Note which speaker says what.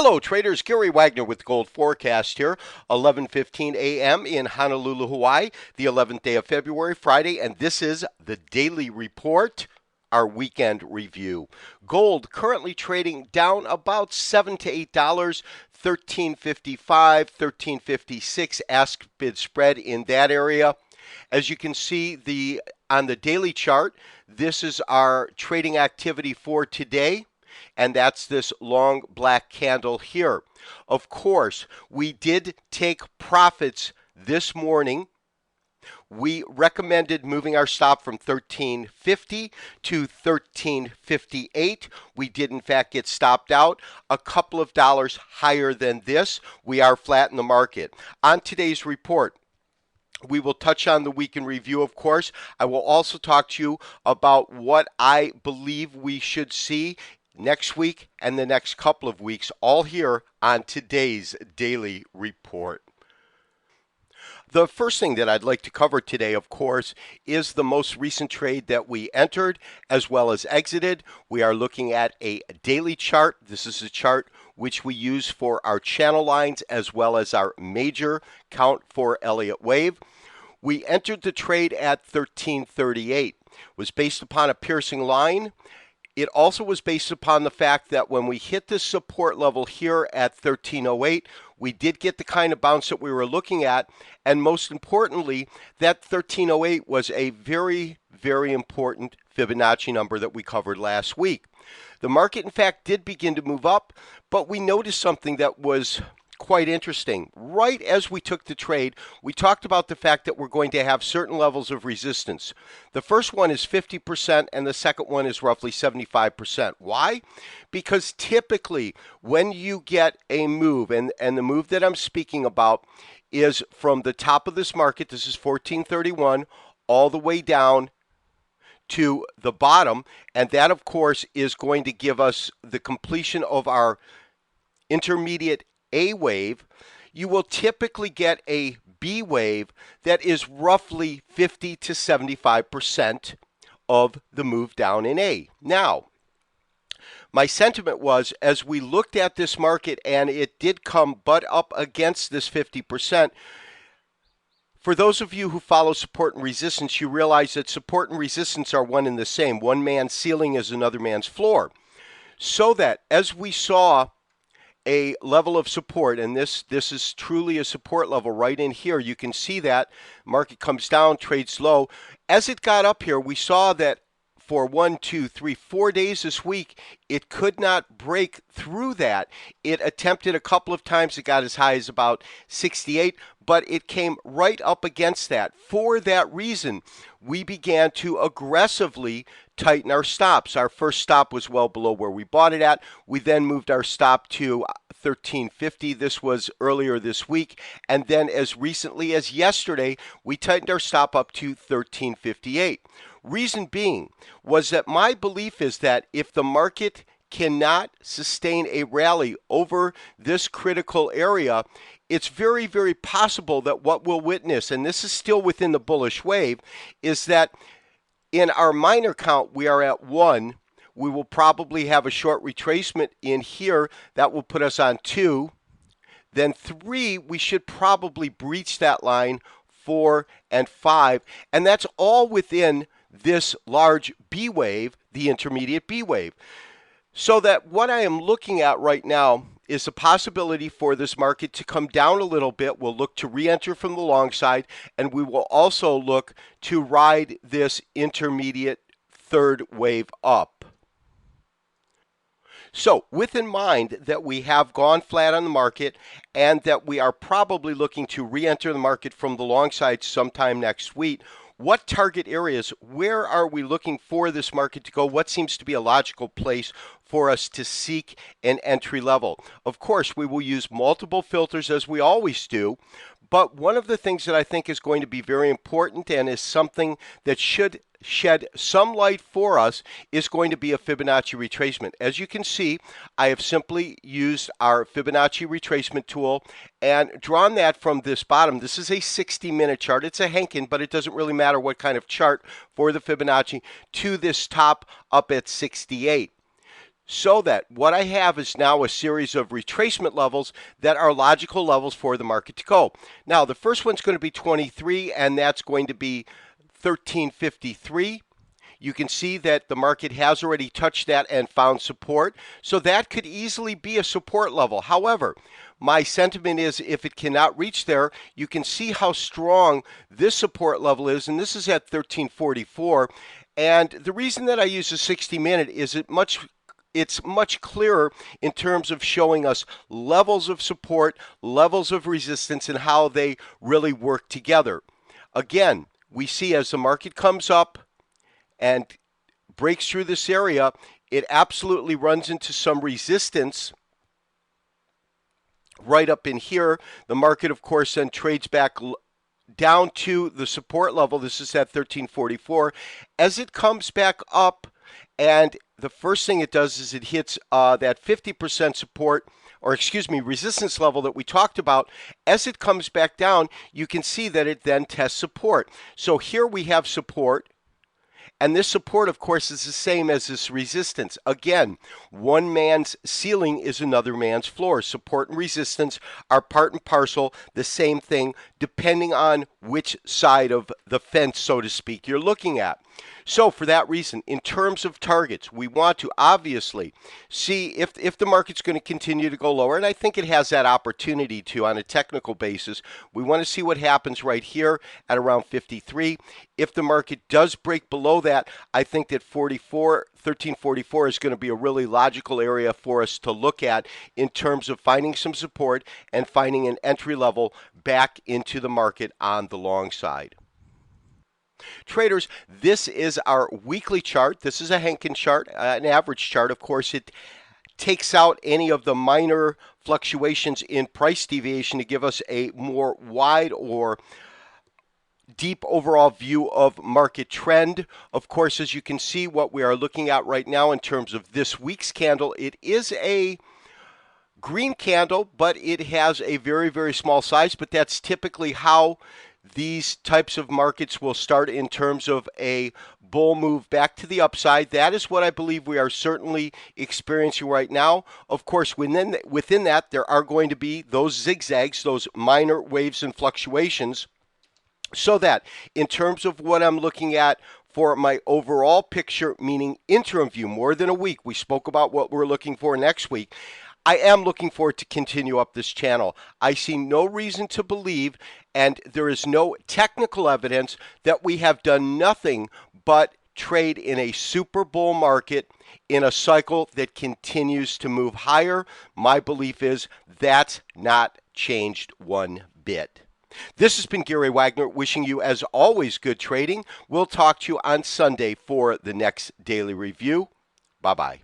Speaker 1: Hello, traders. Gary Wagner with Gold Forecast here, 11:15 a.m. in Honolulu, Hawaii, the 11th day of February, Friday, and this is the Daily Report, our weekend review. Gold currently trading down about $7 to $8, 13.55, 13.56 ask bid spread in that area. As you can see on the daily chart, this is our trading activity for today. And that's this long black candle here. Of course, we did take profits this morning. We recommended moving our stop from 1350 to 1358. We did, in fact, get stopped out a couple of dollars higher than this. We are flat in the market. On today's report, we will touch on the week in review, of course. I will also talk to you about what I believe we should see next week and the next couple of weeks, all here on today's Daily Report. The first thing that I'd like to cover today, of course, is the most recent trade that we entered as well as exited. We are looking at a daily chart. This is a chart which we use for our channel lines as well as our major count for Elliott Wave. We entered the trade at 1338. It was based upon a piercing line. It also was based upon the fact that when we hit this support level here at 1308, we did get the kind of bounce that we were looking at. And most importantly, that 1308 was a very, very important Fibonacci number that we covered last week. The market, in fact, did begin to move up, but we noticed something that was quite interesting. Right as we took the trade, we talked about the fact that we're going to have certain levels of resistance. The first one is 50% and the second one is roughly 75%. Why? Because typically when you get a move, and the move that I'm speaking about is from the top of this market, this is 1431, all the way down to the bottom, and that of course is going to give us the completion of our intermediate A wave. You will typically get a B wave that is roughly 50 to 75% of the move down in A. Now, my sentiment was, as we looked at this market and it did come butt up against this 50%, for those of you who follow support and resistance, you realize that support and resistance are one and the same. One man's ceiling is another man's floor. So that as we saw a level of support, and this is truly a support level right in here. You can see that market comes down, trades low. As it got up here, we saw that for 1, 2, 3, 4 days this week, it could not break through that. It attempted a couple of times. It got as high as about 68, but it came right up against that. For that reason, we began to aggressively tighten our stops. Our first stop was well below where we bought it at. We then moved our stop to 1350. This was earlier this week. And then as recently as yesterday, we tightened our stop up to 1358. Reason being was that my belief is that if the market cannot sustain a rally over this critical area, it's very, very possible that what we'll witness, and this is still within the bullish wave, is that in our minor count, we are at 1. We will probably have a short retracement in here. That will put us on 2. Then 3, we should probably breach that line, 4 and 5. And that's all within this large B wave, the intermediate B wave. So that what I am looking at right now is a possibility for this market to come down a little bit. We'll look to re-enter from the long side, and we will also look to ride this intermediate third wave up. So with in mind that we have gone flat on the market and that we are probably looking to re-enter the market from the long side sometime next week, what target areas, where are we looking for this market to go? What seems to be a logical place for us to seek an entry level? Of course, we will use multiple filters as we always do, but one of the things that I think is going to be very important and is something that should shed some light for us is going to be a Fibonacci retracement. As you can see, I have simply used our Fibonacci retracement tool and drawn that from this bottom. This is a 60-minute chart. It's a Henkin, but it doesn't really matter what kind of chart for the Fibonacci, to this top up at 68. So that what I have is now a series of retracement levels that are logical levels for the market to go. Now, the first one's going to be 23, and that's going to be 1353. You can see that the market has already touched that and found support. So that could easily be a support level. However, my sentiment is if it cannot reach there, you can see how strong this support level is, and this is at 1344. And the reason that I use a 60-minute is it's much clearer in terms of showing us levels of support, levels of resistance, and how they really work together. Again, we see as the market comes up and breaks through this area, it absolutely runs into some resistance right up in here. The market, of course, then trades back down to the support level. This is at 1344. As it comes back up, and the first thing it does is it hits that 50% support, or excuse me, resistance level that we talked about. As it comes back down, you can see that it then tests support. So here we have support. And this support, of course, is the same as this resistance. Again, one man's ceiling is another man's floor. Support and resistance are part and parcel, the same thing, depending on which side of the fence, so to speak, you're looking at. So for that reason, in terms of targets, we want to obviously see if the market's going to continue to go lower, and I think it has that opportunity to on a technical basis. We want to see what happens right here at around 53. If the market does break below that, I think that 1344 is going to be a really logical area for us to look at in terms of finding some support and finding an entry level back into the market on the long side. Traders, this is our weekly chart. This is a Henkin chart, an average chart. Of course, it takes out any of the minor fluctuations in price deviation to give us a more wide or deep overall view of market trend. Of course, as you can see, what we are looking at right now in terms of this week's candle, it is a green candle, but it has a very, very small size, but that's typically how these types of markets will start in terms of a bull move back to the upside. That is what I believe we are certainly experiencing right now. Of course, within that, there are going to be those zigzags, those minor waves and fluctuations. So that in terms of what I'm looking at for my overall picture, meaning interim view, more than a week, we spoke about what we're looking for next week. I am looking forward to continue up this channel. I see no reason to believe, and there is no technical evidence that we have done nothing but trade in a super bull market in a cycle that continues to move higher. My belief is that's not changed one bit. This has been Gary Wagner wishing you, as always, good trading. We'll talk to you on Sunday for the next daily review. Bye-bye.